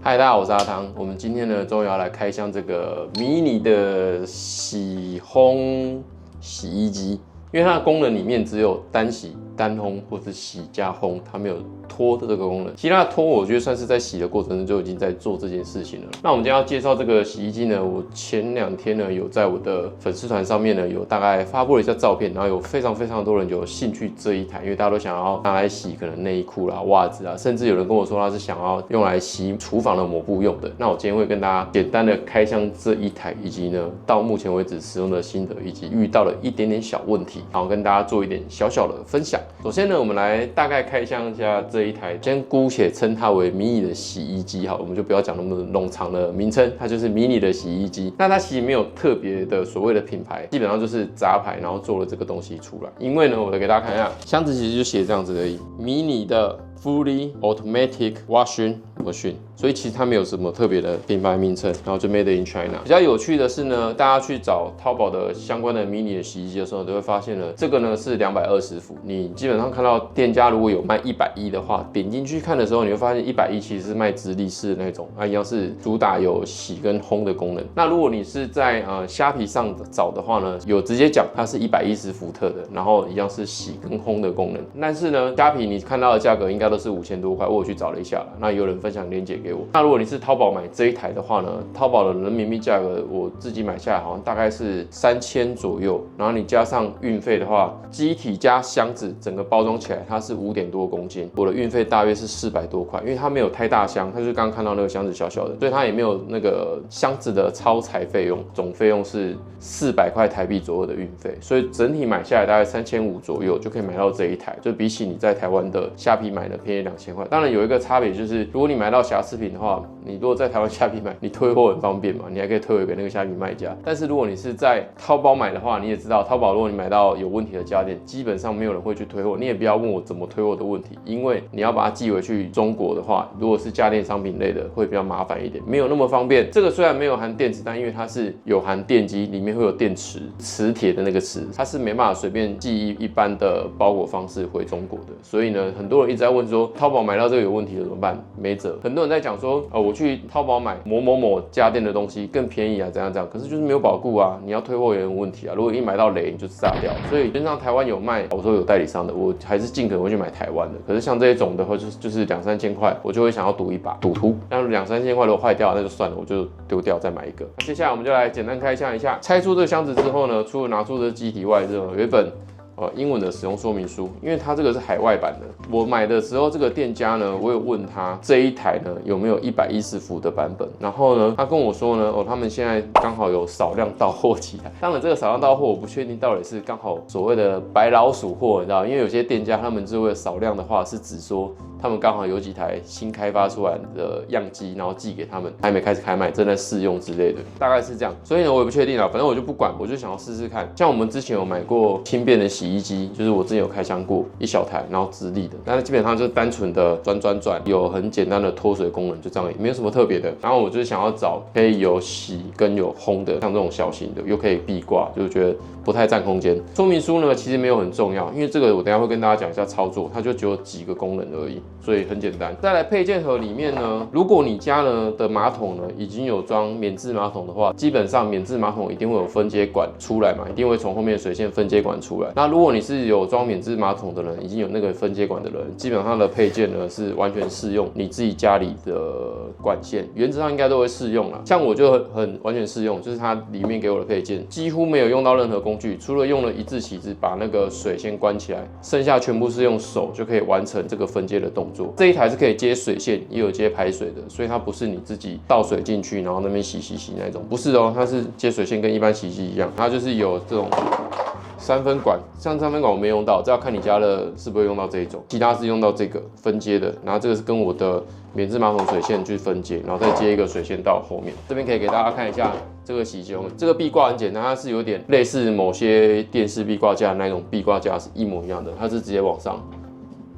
嗨，大家好，我是阿汤。我们今天呢，终于要来开箱这个迷你的洗烘洗衣机，因为它的功能里面只有单洗、单烘或是洗加烘，它没有拖的这个功能。其他的拖，我觉得算是在洗的过程中就已经在做这件事情了。那我们今天要介绍这个洗衣机呢，我前2天呢有在我的粉丝团上面呢有大概发布了一下照片，然后有非常多人有兴趣这一台，因为大家都想要拿来洗可能内衣裤啦、袜子啊，甚至有人跟我说他是想要用来洗厨房的抹布用的。那我今天会跟大家简单的开箱这一台，以及呢到目前为止使用的心得，以及遇到了一点点小问题，然后跟大家做一点小的分享。首先呢，我们来大概开箱一下这一台，先姑且称它为迷你的洗衣机好，我们就不要讲那么冗长的名称，它就是迷你的洗衣机。那它其实没有特别的所谓的品牌，基本上就是杂牌，然后做了这个东西出来。因为呢，我来给大家看一下，箱子其实就写这样子而已，迷你的 Fully Automatic Washing Machine， 所以其实它没有什么特别的品牌名称，然后就 Made in China。比较有趣的是呢，大家去找淘宝的相关的迷你的洗衣机的时候，都会发现呢，这个呢是220伏。你基本上看到店家如果有卖110的话，点进去看的时候，你会发现110其实是卖直立式的那种，一样是主打有洗跟烘的功能。那如果你是在虾皮上找的话呢，有直接讲它是110伏特的，然后一样是洗跟烘的功能。但是呢，虾皮你看到的价格应该都是5000多块，我有去找了一下啦，那有人分享链接给我。那如果你是淘宝买这一台的话呢，淘宝的人民币价格我自己买下来好像大概是3000左右，然后你加上运费的话，机体加箱子整个包装起来它是5点多公斤，我的运费大约是400多块，因为它没有太大箱，它就是刚刚看到那个箱子小小的，所以它也没有那个箱子的超材费用，总费用是400块台币左右的运费，所以整体买下来大概3500左右就可以买到这一台，就比起你在台湾的虾皮买的便宜2000块。当然有一个差别就是，如果你买到瑕疵品的话，你如果在台湾虾皮买，你退货很方便嘛，你还可以退回给那个虾皮卖家。但是如果你是在淘宝买的话，你也知道，淘宝如果你买到有问题的家电，基本上没有人会去退货，你也不要问我怎么退货的问题，因为你要把它寄回去中国的话，如果是家电商品类的，会比较麻烦一点，没有那么方便。这个虽然没有含电池，但因为它是有含电机，里面会有电池，磁铁的那个磁，它是没办法随便寄一般的包裹方式回中国的。所以呢，很多人一直在问说，淘宝买到这个有问题了怎么办？没辙。很多人在讲说，我去淘宝买某家电的东西更便宜啊，怎样，可是就是没有保固啊，你要退货也有问题啊。如果一买到雷，你就炸掉。所以基本上台湾有卖，我说有代理商的，我还是尽可能会去买台湾的。可是像这一种的话，就是2-3千块，我就会想要赌一把，赌徒。但是2-3千块如果坏掉，那就算了，我就丢掉再买一个。接下来我们就来简单开箱一下。拆出这个箱子之后呢，除了拿出这机体外之后，有一本英文的使用说明书，因为它这个是海外版的。我买的时候，这个店家呢，我有问他这一台呢有没有110伏的版本，然后呢，他跟我说呢，他们现在刚好有少量到货起来。当然，这个少量到货，我不确定到底是刚好所谓的白老鼠货，你知道，因为有些店家他们就会少量的话是指说他们刚好有几台新开发出来的样机，然后寄给他们，还没开始开卖，正在试用之类的，大概是这样。所以呢，我也不确定啊，反正我就不管，我就想要试试看。像我们之前有买过轻便的洗衣机，就是我之前有开箱过一小台，然后直立的，但是基本上就是单纯的转，有很简单的脱水功能，就这样，也没有什么特别的。然后我就是想要找可以有洗跟有烘的，像这种小型的，又可以壁挂，就觉得不太占空间。说明书呢，其实没有很重要，因为这个我等一下会跟大家讲一下操作，它就只有几个功能而已，所以很简单。再来配件盒里面呢，如果你家呢的马桶呢已经有装免治马桶的话，基本上免治马桶一定会有分接管出来嘛，一定会从后面的水线分接管出来。那如果你是有装免治马桶的人，已经有那个分接管的人，基本上的配件呢是完全适用你自己家里的管线，原则上应该都会适用啦。像我就很完全适用，就是它里面给我的配件几乎没有用到任何工具，除了用了一字起子把那个水先关起来，剩下全部是用手就可以完成这个分接的动作。这一台是可以接水线，也有接排水的，所以它不是你自己倒水进去然后那边洗那种，不是哦，它是接水线跟一般洗衣机一样，它就是有这种3分管，像3分管我没用到，这要看你家的是不会用到这一种，其他是用到这个分接的，然后这个是跟我的免治马桶水线去分接，然后再接一个水线到后面。这边可以给大家看一下这个洗胸，这个壁挂很简单，它是有点类似某些电视壁挂架那种壁挂架是一模一样的，它是直接往上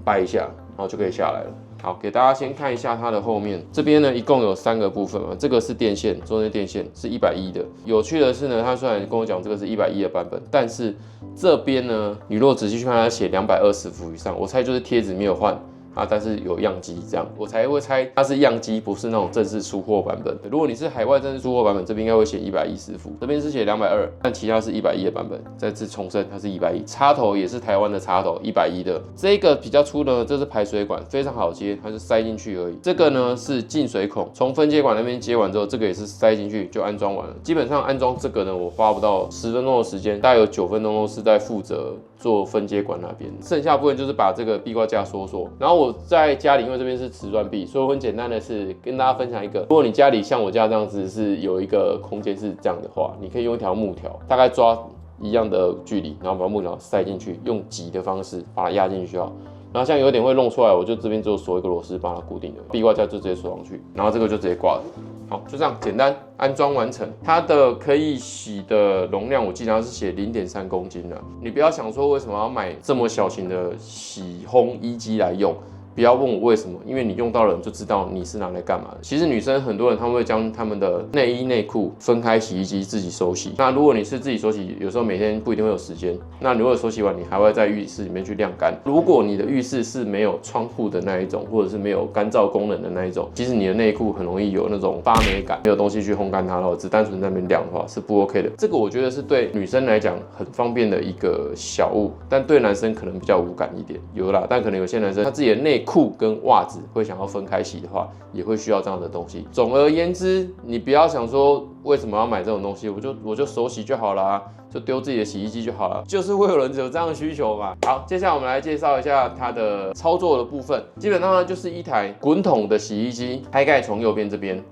掰一下，然后就可以下来了。好，给大家先看一下它的后面，这边呢一共有3个部分嘛，这个是电线，中间电线是110的。有趣的是呢，它虽然跟我讲这个是110的版本，但是这边呢，你如果仔细去看，它写220伏以上，我猜就是贴纸没有换，啊，但是有样机这样，我才会猜它是样机，不是那种正式出货版本。如果你是海外正式出货版本，这边应该会写110师傅，这边是写220，但其他是110的版本。再次重申，它是110，插头也是台湾的插头，110的。这个比较粗呢，这是排水管，非常好接，它是塞进去而已。这个呢是进水孔，从分接管那边接完之后，这个也是塞进去就安装完了。基本上安装这个呢，我花不到10分钟的时间，大概有9分钟都是在负责做分接管那边，剩下部分就是把这个壁挂架缩。然后我在家里，因为这边是瓷砖壁，所以我很简单的是跟大家分享一个，如果你家里像我家这样子是有一个空间是这样的话，你可以用一条木条，大概抓一样的距离，然后把木条塞进去，用挤的方式把它压进去就好。然后像有点会弄出来，我就这边只有锁一个螺丝把它固定的，壁挂架就直接锁上去，然后这个就直接挂了。好，就这样简单安装完成。它的可以洗的容量，我记得它是写0.3公斤的。你不要想说为什么要买这么小型的洗烘衣机来用。不要问我为什么，因为你用到了你就知道你是拿来干嘛的。其实女生很多人他们会将他们的内衣内裤分开洗衣机自己手洗。那如果你是自己手洗，有时候每天不一定会有时间。那如果手洗完，你还会在浴室里面去晾干。如果你的浴室是没有窗户的那一种，或者是没有干燥功能的那一种，其实你的内裤很容易有那种发霉感，没有东西去烘干它，然后只单纯在那边晾的话是不 OK 的。这个我觉得是对女生来讲很方便的一个小物，但对男生可能比较无感一点。有啦，但可能有些男生他自己的内裤跟袜子会想要分开洗的话，也会需要这样的东西。总而言之，你不要想说为什么要买这种东西，我就手洗就好啦，就丢自己的洗衣机就好了，就是会有人有这样的需求嘛。好，接下来我们来介绍一下它的操作的部分。基本上呢，就是一台滚筒的洗衣机，开盖从右边这边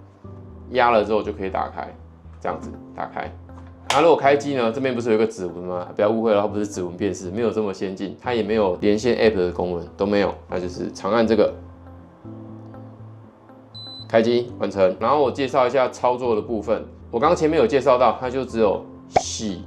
压了之后就可以打开，这样子打开。那如果开机呢，这边不是有一个指纹吗？不要误会了，它不是指纹辨识，没有这么先进，它也没有连线 App 的功能，都没有。那就是长按这个，开机完成。然后我介绍一下操作的部分，我刚刚前面有介绍到，它就只有洗、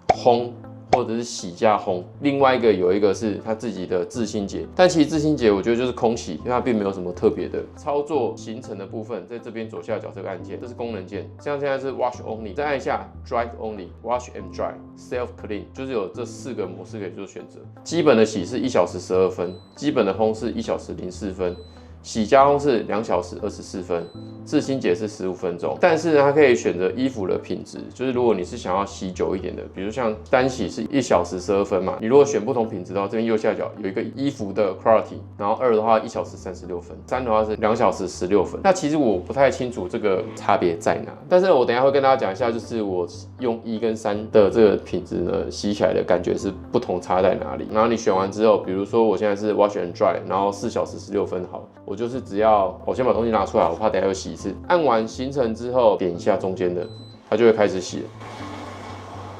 烘或者是洗加烘，另外有一个是它自己的自清洁，但其实自清洁我觉得就是空洗，因为它并没有什么特别的操作行程的部分，在这边左下角这个按键，这是功能键，像现在是 Wash Only， 再按一下 Dry Only、Wash and Dry、Self Clean， 就是有这4个模式可以做选择。基本的洗是1小时12分，基本的烘是1小时04分。洗加烘是2小时24分，自清洁是15分钟，但是呢，它可以选择衣服的品质，就是如果你是想要洗久一点的，比如像单洗是1小时12分嘛，你如果选不同品质的话，这边右下角有一个衣服的 quality， 然后2的话1小时36分，3的话是2小时16分。那其实我不太清楚这个差别在哪，但是我等一下会跟大家讲一下，就是我用1跟3的这个品质呢，洗起来的感觉是不同差在哪里。然后你选完之后，比如说我现在是 Wash and Dry， 然后4小时16分好，我就是只要我先把东西拿出来，我怕等一下又洗一次。按完行程之后，点一下中间的，它就会开始洗了。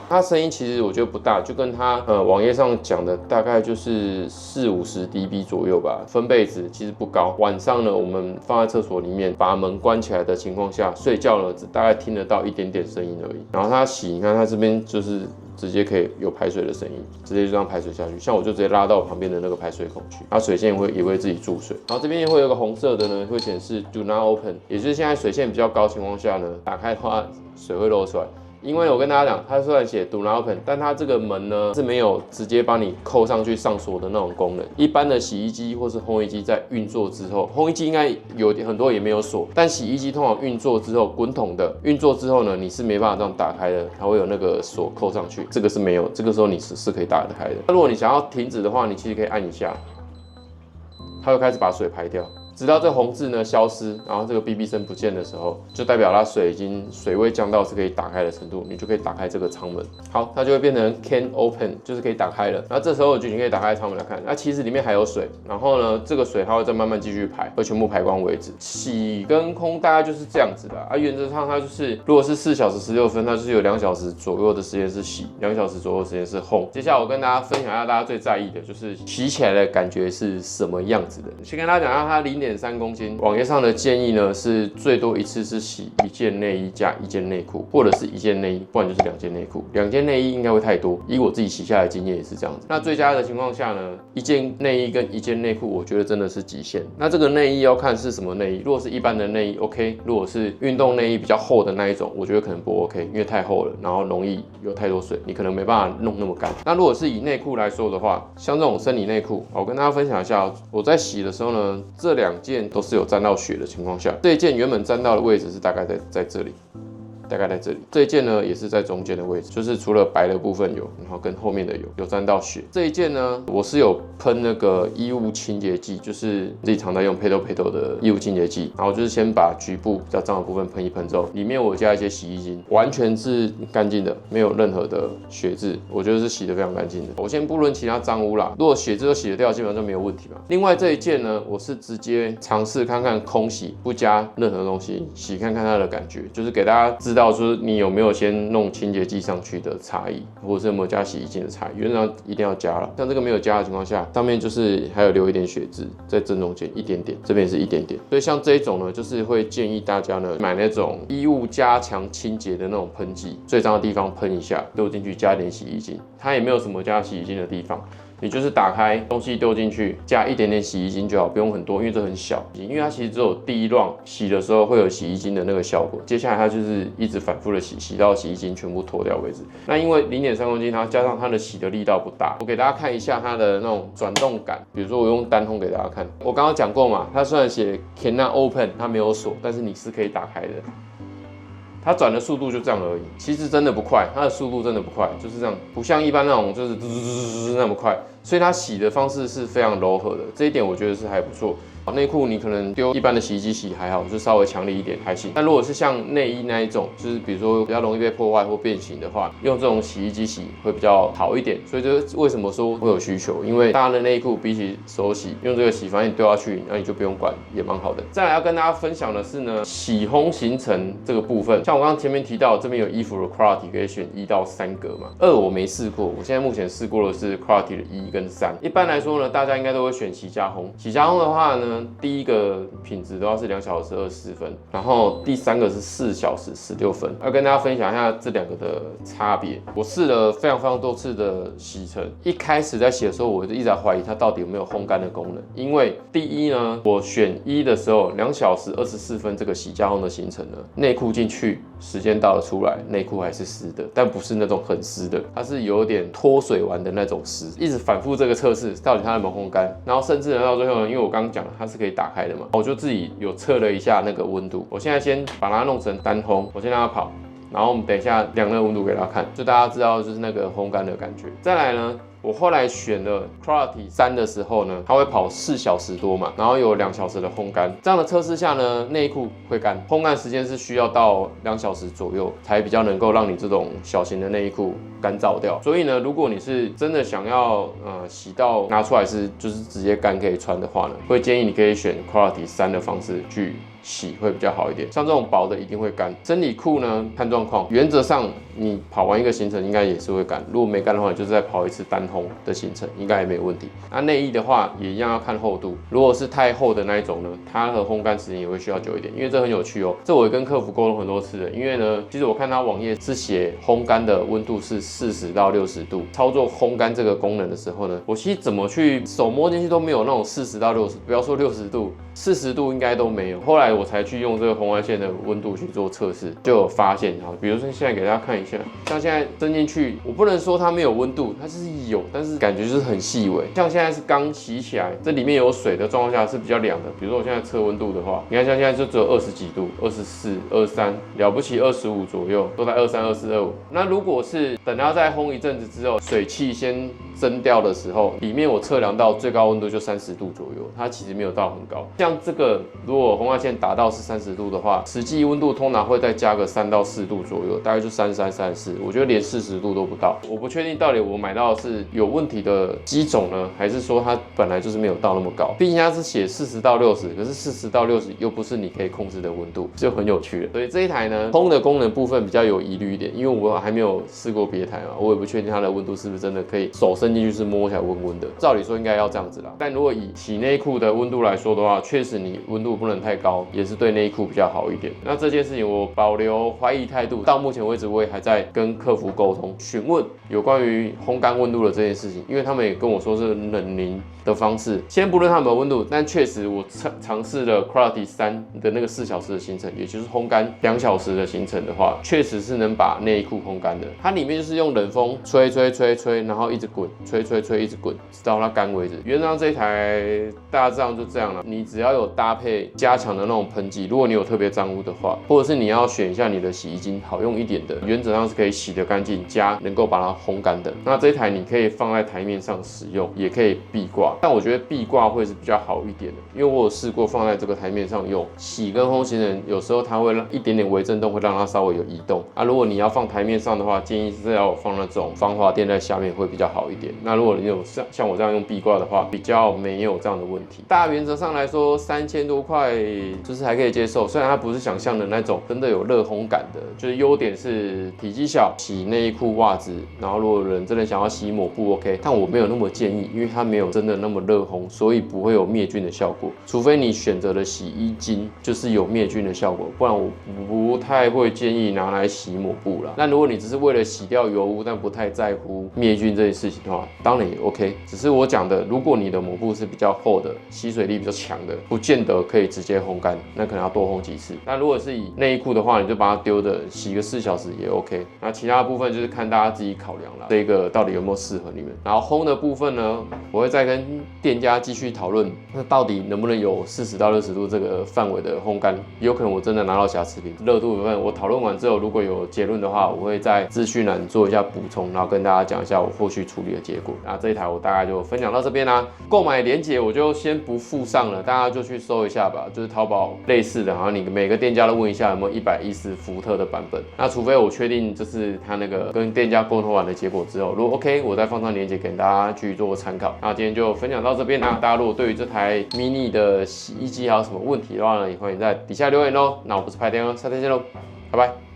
它声音其实我觉得不大，就跟它网页上讲的大概就是40-50 dB 左右吧，分贝值其实不高。晚上呢，我们放在厕所里面，把门关起来的情况下，睡觉呢只大概听得到一点点声音而已。然后它洗，你看它这边就是直接可以有排水的声音，直接就这样排水下去。像我就直接拉到旁边的那个排水孔去，它水线也会自己注水。然后这边会有一个红色的呢，会显示 Do not open， 也就是现在水线比较高的情况下呢，打开的话水会漏出来。因为我跟大家讲，它虽然写 Do not open， 但它这个门呢是没有直接帮你扣上去上锁的那种功能。一般的洗衣机或是烘衣机在运作之后，烘衣机应该有很多也没有锁，但洗衣机通常运作之后，滚筒的运作之后呢，你是没办法这样打开的，它会有那个锁扣上去，这个是没有，这个时候你是可以打得开的。那如果你想要停止的话，你其实可以按一下，它会开始把水排掉。直到这红字呢消失，然后这个哔哔声不见的时候，就代表它水位降到是可以打开的程度，你就可以打开这个舱门。好，它就会变成 can open， 就是可以打开了。然后这时候就你可以打开舱门来看，那其实里面还有水。然后呢，这个水它会再慢慢继续排，会全部排光为止。洗跟烘大概就是这样子的啊。原则上它就是，如果是4小时16分，它就是有2小时左右的时间是洗，2小时左右的时间是烘。接下来我跟大家分享一下大家最在意的，就是洗起来的感觉是什么样子的。先跟大家讲一下它0.3 0.3公斤。网页上的建议呢是最多一次是洗1件内衣加1件内裤，或者是1件内衣，不然就是2件内裤。2件内衣应该会太多，以我自己洗下来的经验也是这样子。那最佳的情况下呢，1件内衣跟1件内裤，我觉得真的是极限。那这个内衣要看是什么内衣，如果是一般的内衣 OK， 如果是运动内衣比较厚的那一种，我觉得可能不 OK， 因为太厚了，然后容易有太多水，你可能没办法弄那么干。那如果是以内裤来说的话，像这种生理内裤，我跟大家分享一下，我在洗的时候呢，这2件都是有沾到血的情况下，这一件原本沾到的位置是大概在这里。大概在这里，这一件呢也是在中间的位置，就是除了白的部分有，然后跟后面的有沾到血。这一件呢，我是有喷那个衣物清洁剂，就是自己常在用Pedo的衣物清洁剂，然后就是先把局部比较脏的部分喷一喷之后，里面我加一些洗衣精，完全是干净的，没有任何的血渍，我觉得是洗得非常干净的。我先不论其他脏污啦，如果血渍都洗得掉，基本上就没有问题嘛。另外这一件呢，我是直接尝试看看空洗，不加任何东西，洗看看它的感觉，就是给大家知道说你有没有先弄清洁剂上去的差异，或者是有没有加洗衣精的差异，原则上一定要加了。像这个没有加的情况下，上面就是还有留一点血渍在正中间一点点，这边也是一点点。所以像这一种呢，就是会建议大家呢买那种衣物加强清洁的那种喷剂，最脏的地方喷一下，丢进去加一点洗衣精，它也没有什么加洗衣精的地方。你就是打开东西丢进去，加一点点洗衣精就好，不用很多，因为这很小，因为它其实只有第一 round 洗的时候会有洗衣精的那个效果，接下来它就是一直反复的洗，洗到洗衣精全部脱掉为止。那因为0.3公斤，它加上它的洗的力道不大，我给大家看一下它的那种转动感，比如说我用单烘给大家看，我刚刚讲过嘛，它虽然写 cannot open， 它没有锁，但是你是可以打开的。它转的速度就这样而已，其实真的不快，它的速度真的不快，就是这样，不像一般那种就是那么快，所以它洗的方式是非常柔和的，这一点我觉得是还不错。内裤你可能丢一般的洗衣机洗还好，就稍微强力一点还行。但如果是像内衣那一种，就是比如说比较容易被破坏或变形的话，用这种洗衣机洗会比较好一点。所以这为什么说会有需求？因为大家的内裤比起手洗，用这个洗，反正你丢下去，那你就不用管，也蛮好的。再来要跟大家分享的是呢，洗烘行程这个部分，像我刚刚前面提到，这边有衣服的 quality 可以选1到3格嘛。2我没试过，我现在目前试过的是 quality 的1跟3。一般来说呢，大家应该都会选洗加烘。洗加烘的话呢，第一个品质都要是2小时24分，然后第3个是4小时16分。要跟大家分享一下这2个的差别。我试了非常多次的洗程，一开始在洗的时候，我就一直在怀疑它到底有没有烘干的功能。因为第一呢，我选1的时候2小时24分这个洗加烘的行程呢，内裤进去时间到了出来，内裤还是湿的，但不是那种很湿的，它是有点脱水完的那种湿。一直反复这个测试，到底它有没有烘干，然后甚至呢到最后呢，因为我刚刚讲了它是可以打开的嘛，我就自己有测了一下那个温度。我现在先把它弄成单烘，我先让它跑，然后我们等一下量那个温度给大家看，就大家知道就是那个烘干的感觉。再来呢，我后来选了 Quality 3的时候呢，它会跑4小时多嘛，然后有2小时的烘干。这样的测试下呢，内裤会干，烘干时间是需要到2小时左右，才比较能够让你这种小型的内衣裤干燥掉。所以呢，如果你是真的想要洗到拿出来是就是直接干可以穿的话呢，会建议你可以选 Quality 3的方式去洗会比较好一点。像这种薄的一定会干。生理裤呢，看状况，原则上你跑完一个行程应该也是会干。如果没干的话，你就是再跑一次单烘的行程，应该也没有问题。那内衣的话也一样要看厚度，如果是太厚的那一种呢，它的烘干时间也会需要久一点。因为这很有趣哦，这我也跟客服沟通很多次了。因为呢，其实我看它网页是写烘干的温度是40到60度，操作烘干这个功能的时候呢，我其实怎么去手摸进去都没有那种40到60，不要说60度，40度应该都没有。后来我才去用这个红外线的温度去做测试，就有发现哈，比如说现在给大家看一下，像现在伸进去，我不能说它没有温度，它是有，但是感觉就是很细微。像现在是刚洗起来，这里面有水的状况下是比较凉的。比如说我现在测温度的话，你看像现在就只有20几度，24、23，了不起25左右，都在23、24、25。那如果是等它再烘一阵子之后，水汽先蒸掉的时候，里面我测量到最高温度就30度左右，它其实没有到很高。像这个如果红外线达到是30度的话，实际温度通常会再加个3到4度左右，大概就33、34，我觉得连40度都不到。我不确定到底我买到的是有问题的机种呢，还是说它本来就是没有到那么高。毕竟它是写40到60，可是40到60又不是你可以控制的温度，就很有趣了。所以这一台呢，烘的功能部分比较有疑虑一点，因为我还没有试过别台嘛，我也不确定它的温度是不是真的可以手伸进去是摸起来温温的。照理说应该要这样子啦，但如果以洗内裤的温度来说的话，确实你温度不能太高，也是对内裤比较好一点。那这件事情我保留怀疑态度，到目前为止我也还在跟客服沟通询问有关于烘干温度的这件事情，因为他们也跟我说是冷凝的方式。先不论它有没有温度，但确实我尝试了 Quality 3的那个4小时的行程，也就是烘干2小时的行程的话，确实是能把内裤烘干的。它里面就是用冷风吹，然后一直滚，吹一直滚，直到它干为止。原则上这一台大致上就这样了。你只要有搭配加强的那种喷剂，如果你有特别脏污的话，或者是你要选一下你的洗衣精好用一点的，原则上是可以洗得干净，加能够把它烘干的。那这一台你可以放在台面上使用，也可以壁挂，但我觉得壁挂会是比较好一点的，因为我有试过放在这个台面上用，洗跟烘行人有时候它会让一点点微震动，会让它稍微有移动啊。如果你要放台面上的话，建议是要放那种防滑垫在下面会比较好一点。那如果你有像我这样用壁挂的话，比较没有这样的问题。大原则上来说，3000多块就是还可以接受，虽然它不是想象的那种真的有热烘感的，就是优点是体积小，洗内裤、袜子，然后如果人真的想要洗抹布 OK， 但我没有那么建议，因为它没有真的那么热烘，所以不会有灭菌的效果，除非你选择的洗衣精就是有灭菌的效果，不然我不太会建议拿来洗抹布啦。那如果你只是为了洗掉油污，但不太在乎灭菌这件事情的话，当然也 OK。只是我讲的，如果你的抹布是比较厚的，吸水力比较强的，不见得可以直接烘干，那可能要多烘几次。那如果是以内衣裤的话，你就把它丢的洗个4小时也 OK。那其他部分就是看大家自己考量啦，这个到底有没有适合你们。然后烘的部分呢，我会再跟店家继续讨论，那到底能不能有40到60度这个范围的烘干？有可能我真的拿到瑕疵品，热度部分我讨论完之后，如果有结论的话，我会在资讯栏做一下补充，然后跟大家讲一下我后续处理的结果。那这一台我大概就分享到这边啦。购买连结我就先不附上了，大家就去搜一下吧，就是淘宝类似的，然后你每个店家都问一下有没有110伏特的版本。那除非我确定就是他那个跟店家沟通完的结果之后，如果 OK， 我再放上连结给大家去做参考。那今天就分享到这边啦。大家如果对于这台 mini 的洗衣机还有什么问题的话呢，也欢迎在底下留言咯。那我是派天哦，下次见喽，拜拜。